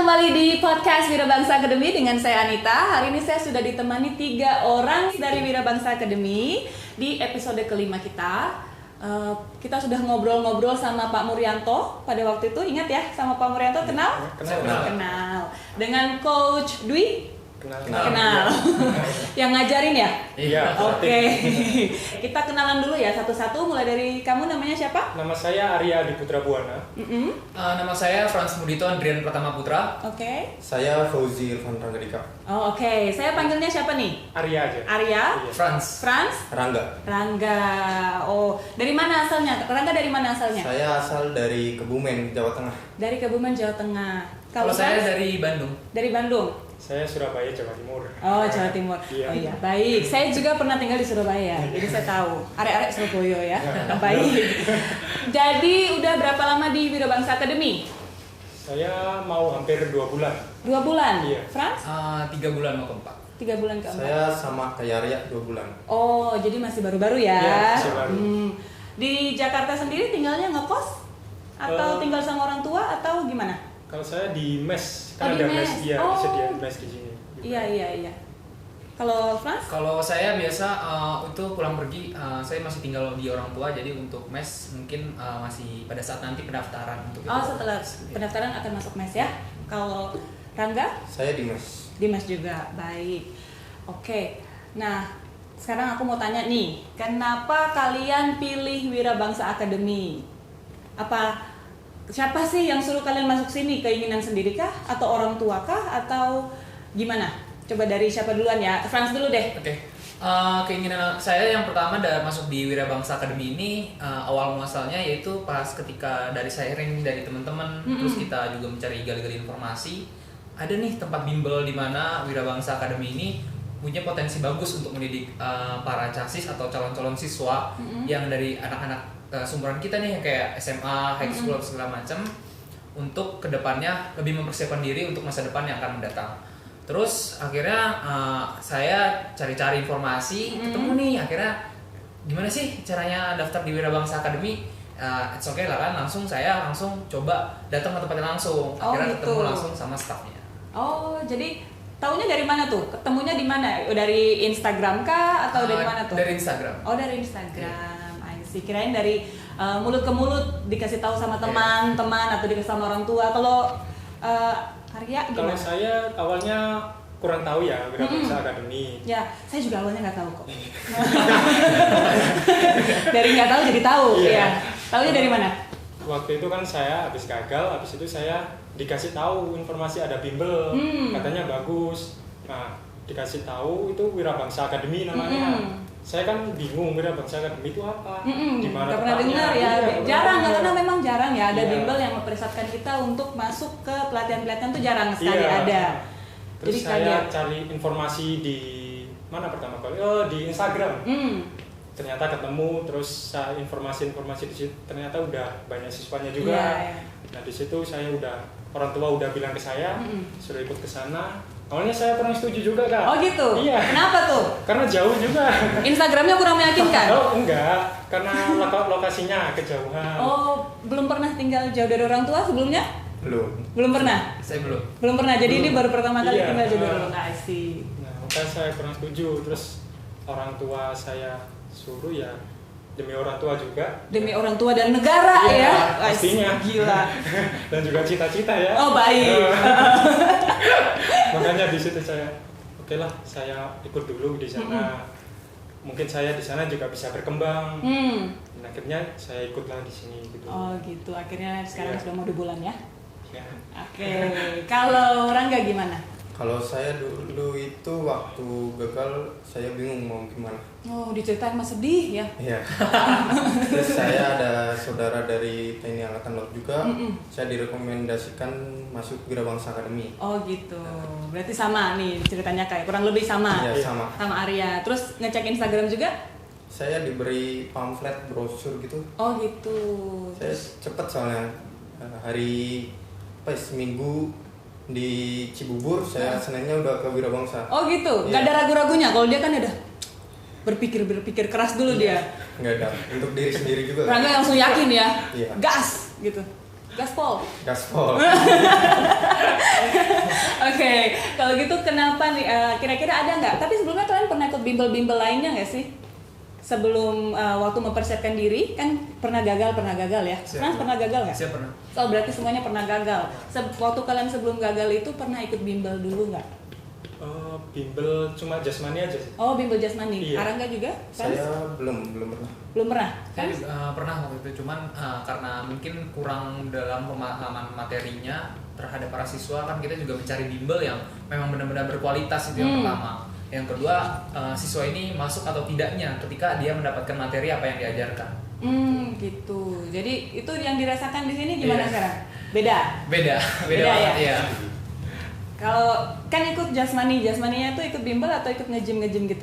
kembali di podcast Wirabangsa Academy dengan saya Anita. Hari ini saya sudah ditemani 3 orang dari Wirabangsa Academy di episode kelima kita. Kita sudah ngobrol-ngobrol sama Pak Muryanto pada waktu itu. Ingat ya sama Pak Muryanto, kenal? Kenal. Dengan Coach Dwi? Kenal. Yang ngajarin ya? Iya. Oke. Kita kenalan dulu ya satu-satu. Mulai dari kamu, namanya siapa? Nama saya Arya Adi Putra Buana. Nama saya Frans Mudito Andrian Pratama Putra. Oke. Saya Fauzi Irfan Ranggadika. Oh, oke. Saya panggilnya siapa nih? Arya aja. Arya? Iya. Frans. Rangga. Oh, dari mana asalnya? Rangga dari mana asalnya? Saya asal dari Kebumen, Jawa Tengah. Dari Kebumen, Jawa Tengah. Kalau saya dari Bandung. Dari Bandung. Saya Surabaya, Jawa Timur. Oh, Jawa Timur. Iya. Oh iya, baik. Saya juga pernah tinggal di Surabaya, jadi saya tahu. Arek-arek Surabaya ya. Baik. Jadi udah berapa lama di Wirabangsa Academy? Saya mau hampir 2 bulan. 2 bulan. Iya. Frans? 3 bulan mau keempat. 3 bulan keempat. Saya sama kayak Arya 2 bulan. Oh, jadi masih baru-baru ya? Iya, masih baru. Di Jakarta sendiri tinggalnya ngekos? Atau tinggal sama orang tua atau gimana? Kalau saya di mes, Oh, di ada mes. mes, iya, Oh. disediain mes di sini. Iya. Kalau Frans? Kalau saya biasa itu pulang pergi, saya masih tinggal di orang tua, jadi untuk mes mungkin masih pada saat nanti pendaftaran untuk itu. Oh, setelah pendaftaran akan masuk mes ya. Kalau Rangga? Saya di mes. Di mes juga, baik. Oke, nah sekarang aku mau tanya nih, kenapa kalian pilih Wirabangsa Academy? Siapa sih yang suruh kalian masuk sini? Keinginan sendiri kah? Atau orang tua kah? Atau gimana? Coba dari siapa duluan ya? Frans dulu deh. Oke. Keinginan saya yang pertama masuk di Wirabangsa Academy ini awal muasalnya yaitu pas ketika dari sharing dari teman-teman, terus kita juga mencari gali-gali informasi. Ada nih tempat bimbel di mana Wirabangsa Academy ini punya potensi bagus untuk mendidik para casis atau calon-calon siswa yang dari anak-anak sumuran kita nih kayak SMA, high school, segala macam, untuk kedepannya lebih mempersiapkan diri untuk masa depan yang akan mendatang. Terus akhirnya saya cari-cari informasi, ketemu nih akhirnya gimana sih caranya daftar di Wirabangsa Academy. It's okay lah kan, saya langsung coba datang ke tempatnya langsung, akhirnya gitu. ketemu langsung sama staffnya. Oh, jadi taunya dari mana tuh? Ketemunya di mana? Dari Instagram kah? Atau dari mana tuh? Dari Instagram. Oh, dari Instagram. Kirain dari mulut ke mulut dikasih tahu sama teman-teman atau dikasih sama orang tua. Kalau Arya gimana? Kalau saya awalnya kurang tahu ya Wirabangsa Academy. Ya, saya juga awalnya nggak tahu kok. Dari nggak tahu jadi tahu. Iya. Ya. Taunya dari mana? Waktu itu kan saya habis gagal, habis itu saya dikasih tahu informasi ada bimbel, katanya bagus. Nah, dikasih tahu itu Wirabangsa Academy namanya. Saya kan bingung Wirabangsa Academy itu apa, di mana Gak pernah tempatnya. dengar ya, Iya, jarang benar. karena memang jarang ya ada Iya. bimbel yang mempersiapkan kita untuk masuk ke pelatihan-pelatihan tuh jarang sekali Iya. ada. Terus Jadi saya kaget. cari informasi di mana pertama kali? Oh, di Instagram. Ternyata ketemu, terus informasi-informasi di situ ternyata udah banyak siswanya juga. Iya. Nah di situ saya orang tua udah bilang ke saya, suruh ikut ke sana. Awalnya saya kurang setuju juga kak. Oh gitu? Iya. Kenapa tuh? Karena jauh juga. Instagramnya kurang meyakinkan? Oh enggak, karena lokasinya kejauhan. Oh, belum pernah tinggal jauh dari orang tua sebelumnya? Belum pernah? Saya belum. Belum pernah, jadi ini baru pertama kali Iya. tinggal jauh dari orang tua. I see. Nah makanya saya kurang setuju. Terus orang tua saya suruh ya demi orang tua juga. Demi orang tua dan negara Iya, ya? pastinya. Gila. Dan juga cita-cita ya. Oh baik. Makanya di situ saya oke lah saya ikut dulu di sana. Mungkin saya di sana juga bisa berkembang. Dan akhirnya saya ikutlah di sini gitu. Oh gitu, akhirnya sekarang Iya. sudah mau 2 bulan ya? Ya. Oke, kalau Rangga gimana? Kalau saya dulu itu waktu gagal saya bingung mau gimana. Oh, diceritain mas sedih ya? Iya. Terus saya ada saudara dari TNI Angkatan Laut juga. Saya direkomendasikan masuk Wirabangsa Academy. Oh gitu, berarti sama nih ceritanya kayak kurang lebih sama. Iya, sama. Sama Arya. Terus ngecek Instagram juga? Saya diberi pamflet brosur gitu. Oh gitu. Saya cepet soalnya hari seminggu di Cibubur, saya Seninnya udah ke Wirabangsa. Oh gitu, Iya. nggak ada ragu-ragunya. Kalau dia kan udah berpikir keras dulu dia. Nggak ada, untuk diri sendiri juga. Rangga langsung yakin ya, Iya. gas gitu, gaspol. Gaspol. Oke, kalau gitu kenapa nih? Kira-kira ada nggak? Tapi sebelumnya kalian pernah ikut bimbel-bimbel lainnya nggak sih? Sebelum waktu mempersiapkan diri kan pernah gagal ya? Frans pernah gagal nggak? Siap pernah. Oh berarti semuanya pernah gagal. Waktu kalian sebelum gagal itu pernah ikut bimbel dulu nggak? Bimbel cuma jasmani aja sih. Oh bimbel jasmani. Iya. Arangga juga? Frans? Saya belum pernah. Belum pernah. Saya Frans? pernah waktu itu, cuman karena mungkin kurang dalam pemahaman materinya terhadap para siswa, kan kita juga mencari bimbel yang memang benar-benar berkualitas, itu yang pertama. Yang kedua, siswa ini masuk atau tidaknya ketika dia mendapatkan materi apa yang diajarkan. Gitu. Jadi itu yang dirasakan di sini gimana Iya. sekarang? Beda. Beda ya? banget ya. Kalau kan ikut jasmaninya tuh ikut bimbel atau ikut ngejim gitu?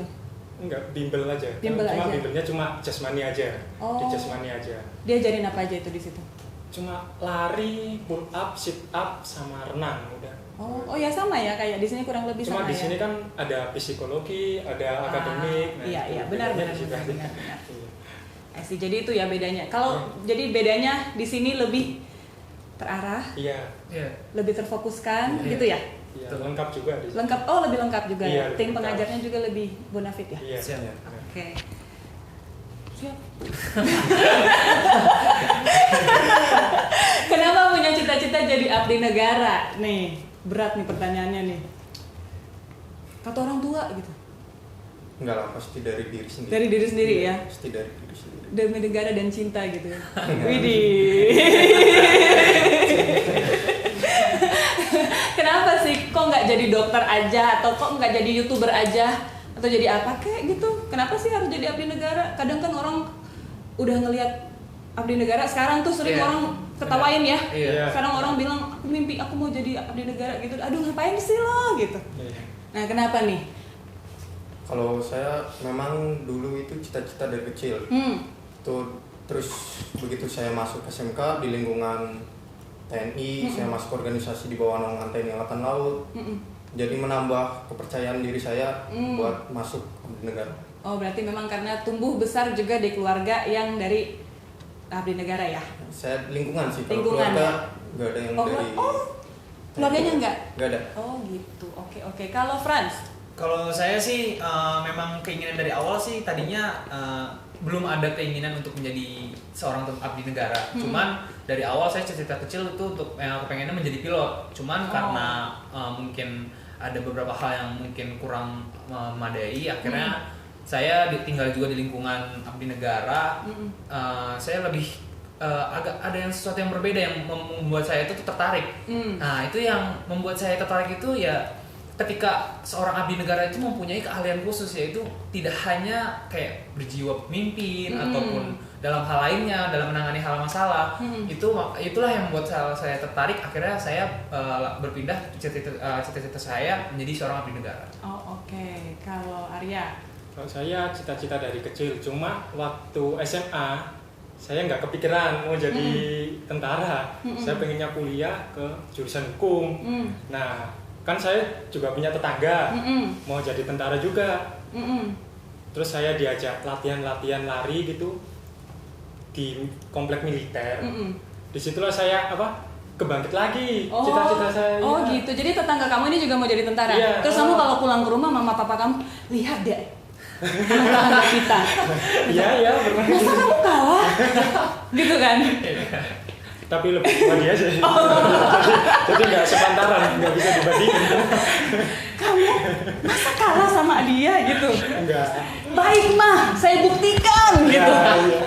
Enggak, bimbel aja. Bimbel cuma aja. bimbelnya cuma jasmani aja. Oh. Di jasmani aja. Diajarin apa aja itu di situ? Cuma lari, pull up, sit up, sama renang udah. Oh ya sama ya kayak di sini kurang lebih Cuma sama di ya. sini kan ada psikologi, ada akademik. Iya itu benar. bedanya juga. Benar. Iya. Jadi itu ya bedanya. Kalau jadi bedanya di sini lebih terarah, Iya, Iya. lebih terfokuskan Iya. gitu ya. iya, lengkap juga di sini. Lengkap. Lebih lengkap juga Iya, ya. lebih Tim lengkap. pengajarnya juga lebih bonafit ya. Iya. Siap. iya. Oke. Siap. Kenapa punya cita-cita jadi abdi negara? Nih, berat nih pertanyaannya nih. Kata orang tua gitu. Enggak lah, pasti dari diri sendiri. Dari diri sendiri Iya, ya. Pasti dari diri sendiri. Demi negara dan cinta gitu ya. Widih. Kenapa sih? Kok nggak jadi dokter aja? Atau kok nggak jadi YouTuber aja? Atau jadi apa kek gitu? Kenapa sih harus jadi abdi negara? Kadang kan orang udah ngelihat abdi negara sekarang tuh sering Iya. orang ketawain ya. Iya. Sekarang orang bilang aku mimpi aku mau jadi abdi negara gitu. Aduh ngapain sih lo gitu. Iya. Nah kenapa nih? Kalau saya memang dulu itu cita-cita dari kecil. Terus begitu saya masuk SMK di lingkungan TNI, saya masuk organisasi di bawah naungan TNI Angkatan Laut. Jadi menambah kepercayaan diri saya buat masuk abdi negara. Oh berarti memang karena tumbuh besar juga di keluarga yang dari abdi negara ya? Saya lingkungan sih, kalau Lingkungan, keluarga ya? nggak ada yang Oh, dari keluarganya enggak? Nggak ada. Oh gitu, oke. Kalau Frans? Kalau saya sih memang keinginan dari awal sih tadinya belum ada keinginan untuk menjadi seorang abdi negara. Cuman dari awal saya cita-cita kecil itu untuk aku pengennya menjadi pilot. Cuman karena mungkin ada beberapa hal yang mungkin kurang memadai, akhirnya saya tinggal juga di lingkungan abdi negara. Saya lebih agak ada yang sesuatu yang berbeda yang membuat saya itu tertarik. Nah itu yang membuat saya tertarik itu ya ketika seorang abdi negara itu mempunyai keahlian khusus, yaitu tidak hanya kayak berjiwa pemimpin ataupun dalam hal lainnya dalam menangani hal masalah. Itulah yang membuat saya tertarik. Akhirnya saya berpindah cita-cita saya menjadi seorang abdi negara. Oh oke. Kalau Arya? Kalau saya cita-cita dari kecil, cuma waktu SMA saya nggak kepikiran mau jadi tentara. Saya pengennya kuliah ke jurusan hukum. Nah, kan saya juga punya tetangga mau jadi tentara juga. Terus saya diajak latihan lari gitu di komplek militer. Disitulah saya kebangkit lagi cita-cita saya. Oh gitu. Jadi tetangga kamu ini juga mau jadi tentara. Iya. Terus kamu kalau pulang ke rumah mama papa kamu lihat deh tetangga kita. Iya benar. Masa kamu kalah? Gitu kan? Tapi lebih tua dia sih. Jadi nggak sepantaran, nggak bisa dibandingin. Kamu masa kalah sama dia gitu? Enggak. Baik mah, saya buktikan gitu. Iya.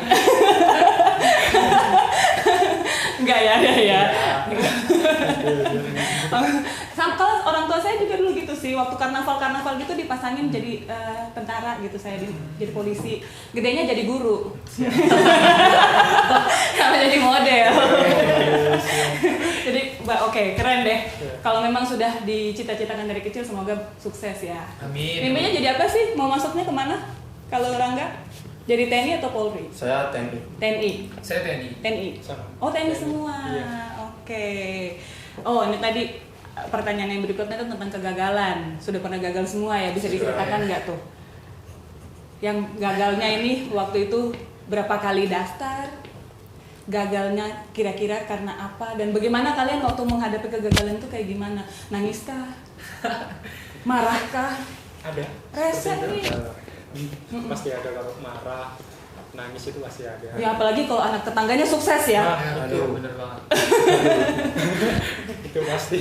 Enggak ya, ada ya. Kalau orang tua saya juga dulu gitu sih, waktu karnaval gitu dipasangin jadi tentara gitu, saya jadi polisi, gedenya jadi guru, sama jadi model. Jadi oke, keren deh. Kalau memang sudah dicita-citakan dari kecil, semoga sukses ya. Amin. Mimpinya jadi apa sih? Mau masuknya kemana? Kalau Rangga? Jadi TNI atau Polri? Saya TNI. TNI. Saya TNI. TNI. Sama. Oh TNI semua. Iya. Oke. Oh ini tadi pertanyaan yang berikutnya itu tentang kegagalan. Sudah pernah gagal semua ya? Bisa diceritakan nggak tuh? Yang gagalnya ini waktu itu berapa kali daftar? gagalnya kira-kira karena apa dan bagaimana kalian waktu menghadapi kegagalan itu kayak gimana? Nangiskah? Marahkah? Ada. Rese Seperti nih. itu ada. Pasti ada kalau marah, nangis itu pasti ada. Ya apalagi kalau anak tetangganya sukses ya. Nah, Aduh, bener banget. itu pasti.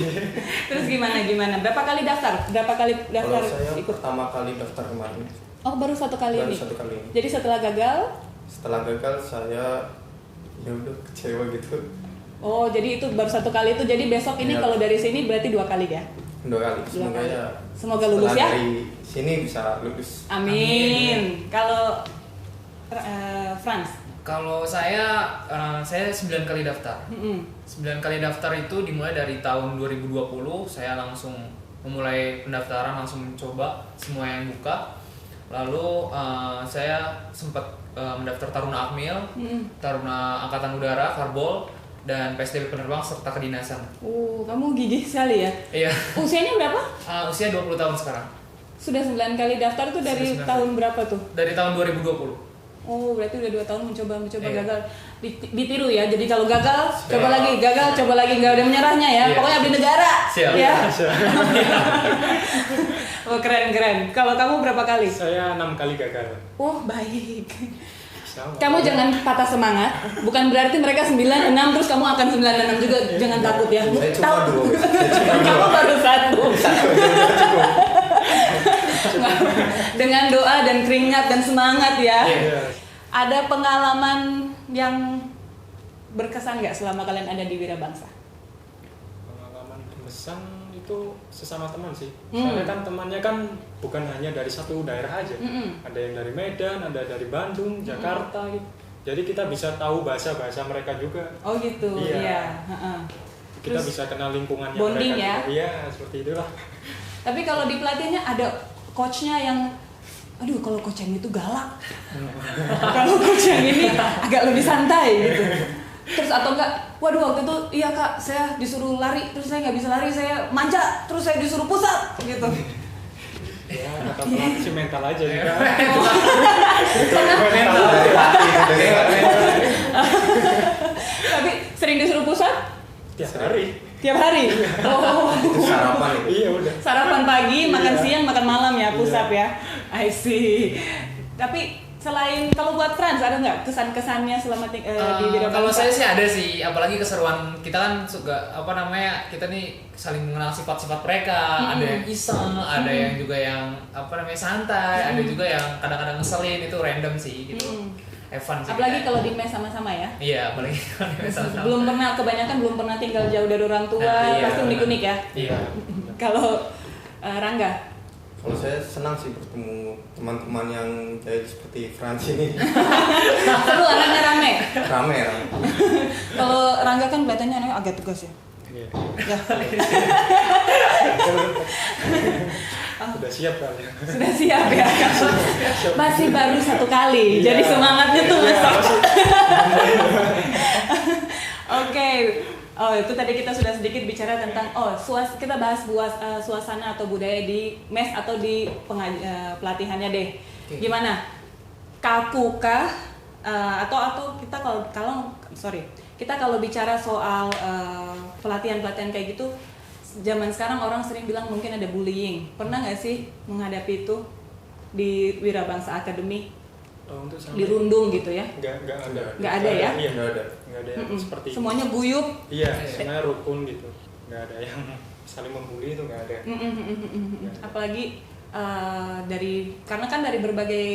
Terus gimana? Berapa kali daftar? Kalau saya ikut? pertama kali daftar kemarin, Oh baru satu kali baru ini. satu kali ini. Jadi setelah gagal, Setelah gagal saya ya udah kecewa gitu. oh jadi itu baru satu kali itu. Jadi besok ini Iya. kalau dari sini berarti 2 kali ya. 2 kali. Dua Semoga kali. ya. Semoga lulus setelah ya. Dari sini bisa lulus. Amin. Kalau Frans, Kalau saya 9 kali daftar. 9 kali daftar itu dimulai dari tahun 2020. Saya langsung memulai pendaftaran, langsung mencoba semua yang buka. Lalu saya sempat mendaftar Taruna Akmil, Taruna Angkatan Udara, Karbol, dan PSDB Penerbang serta kedinasan. kamu gigih sekali ya. Iya, Usianya berapa? usia 20 tahun sekarang. Sudah 9 kali daftar tuh dari Sudah 9 tahun berapa tuh? Dari tahun 2020. Oh, berarti udah 2 tahun mencoba Iya. gagal. Ditiru ya. Jadi kalau gagal, coba lagi, gagal, coba lagi, nggak ada menyerahnya ya. Iya. Pokoknya abdi negara. Siap. Ya. Oh, keren. Kalau kamu berapa kali? Saya 6 kali gagal. Oh, baik. Sama. Kamu jangan patah semangat. Bukan berarti mereka 96 terus kamu akan 96 juga. Jangan takut ya. Saya cuma 2. Kamu baru 1. Dengan doa dan keringat dan semangat ya. Iya. Ada pengalaman yang berkesan nggak selama kalian ada di Wirabangsa? Pengalaman berkesan itu sesama teman sih. Soalnya kan temannya kan bukan hanya dari satu daerah aja. Ada yang dari Medan, ada dari Bandung, Jakarta gitu. Jadi kita bisa tahu bahasa-bahasa mereka juga. Oh gitu, Iya. iya. Heeh. Kita Terus bisa kenal lingkungannya bonding mereka ya? juga. Iya, seperti itulah. Tapi kalau di pelatihannya ada coachnya yang, aduh kalau coach yang itu galak, kalau coach yang ini agak lebih santai gitu. Terus atau enggak, waduh waktu itu iya kak saya disuruh lari terus saya nggak bisa lari, saya manja terus saya disuruh pusat gitu. Ya, kata pelatih sih mental aja ya. Tapi sering disuruh pusat Tiap hari. tiap hari. Oh. Itu sarapan itu. Iya udah. Sarapan pagi, makan Iya. siang, makan malam ya, push Iya. up ya. I see. Tapi selain kalau buat Frans ada nggak kesan-kesannya selama di Wirabangsa? Kalau saya sih ada sih, apalagi keseruan kita kan suka kita nih saling mengenal sifat-sifat mereka. Ada yang iseng, ada yang juga yang santai, ada juga yang kadang-kadang ngeselin, itu random sih gitu. Fun sih. Apalagi kita. kalau di mes sama-sama ya. Iya, apalagi kalau di sama-sama. Kebanyakan belum pernah tinggal jauh dari orang tua, Nah, iya. pasti unik-unik ya. Iya. Kalau Rangga, Kalau saya senang sih bertemu teman-teman yang kayak seperti Frans ini. seru anaknya rame. Rame. Kalau Rangga kan kelihatannya anaknya agak tegas ya. Iya. Ya. Udah siap kali. Sudah siap ya. Masih baru 1 kali, jadi Iya. semangatnya tuh Iya, masih. Oke. Oh itu tadi kita sudah sedikit bicara tentang kita bahas suasana atau budaya di mes atau di pelatihannya deh. Oke. Gimana? Kakukah atau kita kalau bicara soal pelatihan-pelatihan kayak gitu, zaman sekarang orang sering bilang mungkin ada bullying. Pernah nggak sih menghadapi itu di Wirabangsa Academy? Oh, untuk Di Rundung gitu ya? Nggak ada. Nggak ada ya? Iya, Nggak ada. Nggak ada yang seperti itu. Semuanya guyup. Iya, sebenarnya rukun gitu. Nggak ada yang saling membuli itu nggak ada. Apalagi karena kan dari berbagai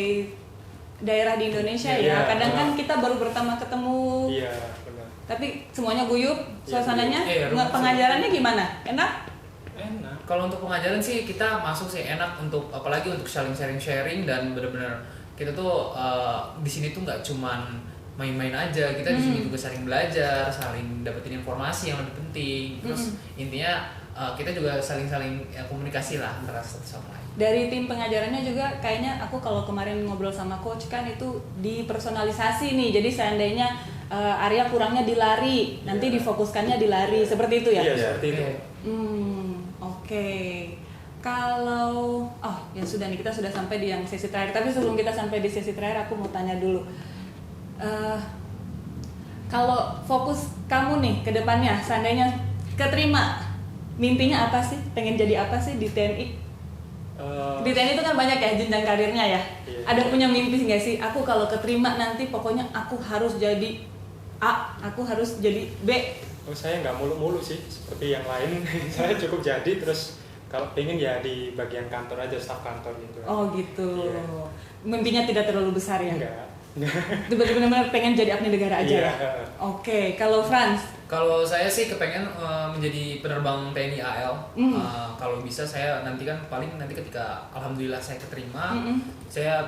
daerah di Indonesia Iya, ya. Kadang kan benar. kita baru pertama ketemu. Iya, benar. Tapi semuanya guyup, Iya, suasananya. guyup. Iya, Nggak, rumah pengajarannya gimana? Enak? Enak. Kalau untuk pengajaran sih kita masuk sih enak, untuk apalagi untuk saling sharing dan benar-benar kita tuh di sini tuh nggak cuman main-main aja, kita di sini juga saling belajar, saling dapetin informasi yang lebih penting. Terus intinya kita juga saling komunikasi lah antara satu sama lain. Dari tim pengajarannya juga kayaknya aku kalau kemarin ngobrol sama coach kan itu dipersonalisasi nih. Jadi seandainya Arya kurangnya di lari, nanti difokuskannya di lari. Seperti itu ya? Iya, seperti itu. Oke. Kalau ya sudah nih, kita sudah sampai di yang sesi terakhir. Tapi sebelum kita sampai di sesi terakhir, aku mau tanya dulu. Kalau fokus kamu nih ke depannya, seandainya keterima, mimpinya apa sih? Pengen jadi apa sih di TNI? Di TNI itu kan banyak ya jenjang karirnya ya. Iya. Ada punya mimpi nggak sih? Aku kalau keterima nanti pokoknya aku harus jadi A, aku harus jadi B. Oh, saya nggak mulu-mulu sih seperti yang lain. Saya cukup jadi terus kalau pengen ya di bagian kantor aja, staf kantor gitu. Oh gitu. Iya. Mimpinya tidak terlalu besar ya? Enggak. Benar-benar pengen jadi abdi negara aja Iya. ya? Oke, kalau Franz? Kalau saya sih kepengen menjadi penerbang TNI AL. Kalau bisa saya nanti kan paling nanti ketika alhamdulillah saya keterima, saya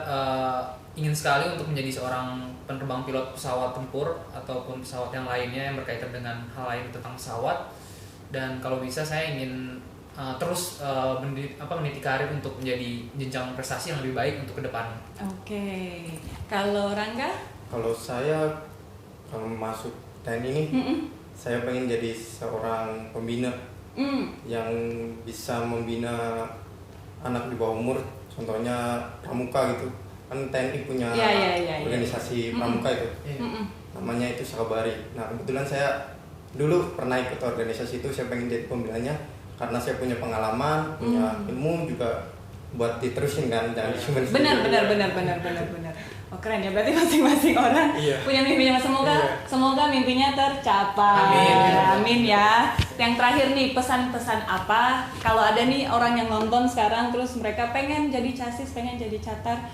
ingin sekali untuk menjadi seorang penerbang pilot pesawat tempur ataupun pesawat yang lainnya yang berkaitan dengan hal lain tentang pesawat. Dan kalau bisa saya ingin terus meniti karir untuk menjadi jenjang prestasi yang lebih baik untuk kedepannya. Oke, kalau Rangga? Kalau saya kalau masuk TNI ini, saya pengen jadi seorang pembina yang bisa membina anak di bawah umur, contohnya pramuka gitu. Kan TNI punya organisasi pramuka itu, namanya itu Sakabari. Nah kebetulan saya dulu pernah ikut organisasi itu, saya pengen jadi pembinanya karena saya punya pengalaman, punya ilmu juga buat diterusin kan, jangan disimpan. Benar. Oh keren ya, berarti masing-masing orang punya mimpinya. Semoga mimpinya tercapai. Amin ya. Yang terakhir nih, pesan-pesan apa? Kalau ada nih orang yang nonton sekarang terus mereka pengen jadi chassis, pengen jadi catar,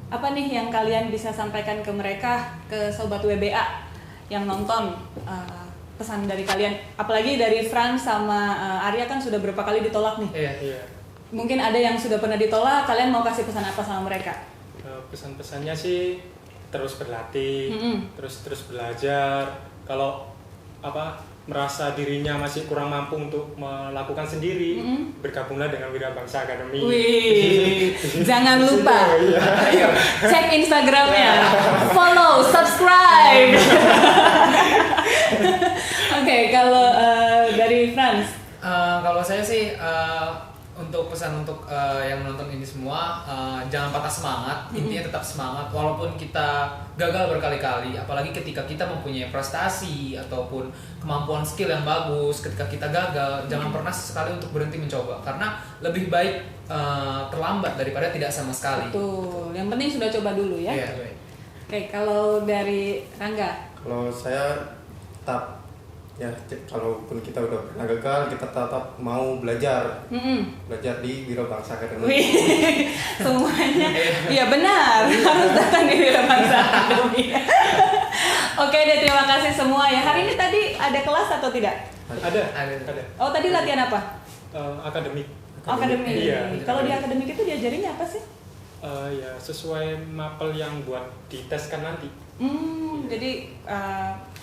apa nih yang kalian bisa sampaikan ke mereka, ke sobat WBA yang nonton? Pesan dari kalian, apalagi dari Franz sama Arya kan sudah berapa kali ditolak nih. Iya. Mungkin ada yang sudah pernah ditolak, kalian mau kasih pesan apa sama mereka? Pesan-pesannya sih terus berlatih, terus belajar. Kalau merasa dirinya masih kurang mampu untuk melakukan sendiri, bergabunglah dengan Wirabangsa Academy. Wih, jangan lupa cek Instagramnya, follow, subscribe. Oke, kalau dari Franz? Kalau saya sih untuk pesan untuk yang menonton ini semua, jangan patah semangat. Intinya tetap semangat walaupun kita gagal berkali-kali, apalagi ketika kita mempunyai prestasi ataupun kemampuan skill yang bagus. Ketika kita gagal, jangan pernah sesekali untuk berhenti mencoba, karena lebih baik terlambat daripada tidak sama sekali. Betul, yang penting sudah coba dulu ya. Iya. Oke, kalau dari Rangga? Kalau saya tetap ya, kalaupun kita udah pernah gagal, kita tetap mau belajar di Wirabangsa Academy. Wih, semuanya iya benar, harus datang di Wirabangsa Academy. Oke deh, terima kasih semua ya. Hari ini tadi ada kelas atau tidak? Ada. Oh, tadi latihan apa? Akademik. Akademik. Iya. Kalau di akademik itu diajarinnya apa sih? Ya sesuai mapel yang buat diteskan nanti. Jadi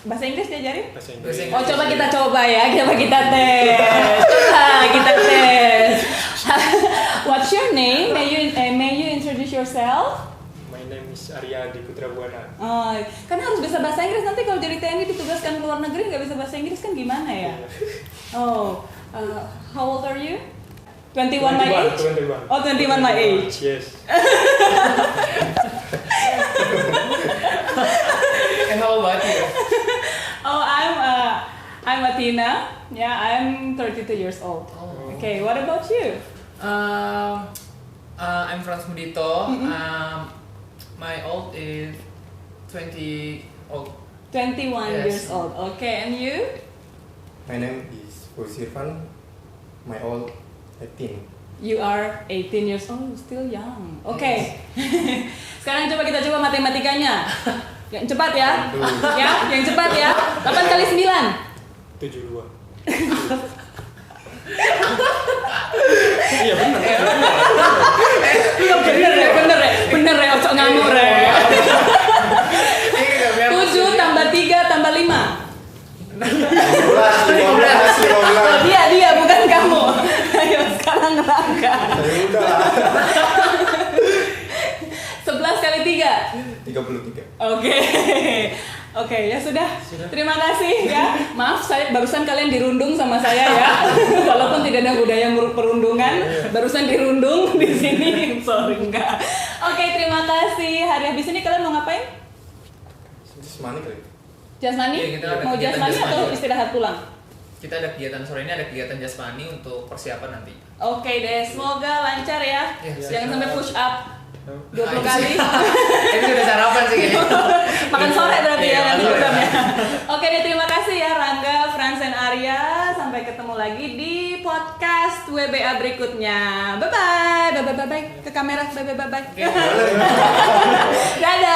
bahasa Inggris diajarin? Bahasa Inggris. Oh, coba kita ya, kita tes. Kita tes. What's your name? May you introduce yourself? My name is Arya di Putra Buana. Oh, kan harus bisa bahasa Inggris, nanti kalau jadi TNI ditugaskan ke luar negeri nggak bisa bahasa Inggris kan gimana ya? Oh, how old are you? 21 my age? 21. Oh, 21 my age. Yes. And how about you? Oh, I'm Athena. Yeah, I'm 32 years old. Oh. Okay, what about you? I'm Franz Mudito. My old is 20 old. 21 Yes. years old. Okay, and you? My name is Fusirvan. My old 18. You are 18 years old, still young. Okay. Sekarang kita coba matematikanya. Yang cepat ya. Ya, yang cepat ya. 8 kali 9. 72. Iya benar. Bener ya, ocok ngamuk re. 7 tambah 3 tambah 5. 15. Dia bukan kamu. Ayo sekarang Rangga. 11 kali 3. 33. Oke, ya sudah. Terima kasih ya. Maaf, saya barusan kalian dirundung sama saya ya. Walaupun tidak ada budaya perundungan, barusan dirundung di sini. Sorry enggak. Oke, terima kasih. Hari habis ini kalian mau ngapain? Semani kali. Jasmani? Iya, kita ada Mau kegiatan jasmani jasmani. atau istirahat pulang? Kita ada kegiatan sore ini, ada kegiatan jasmani untuk persiapan nanti. Oke deh, semoga lancar ya. Yes. Jangan sampai push up 20 Ah, kali. Ini udah sarapan sih kayaknya. Makan sore berarti ya Iya, nanti makan sore. programnya. Oke deh, terima kasih ya Rangga, Frans, dan Arya. Sampai ketemu lagi di podcast WBA berikutnya. Bye bye, bye bye bye bye ke kamera, bye bye bye bye. Dadah.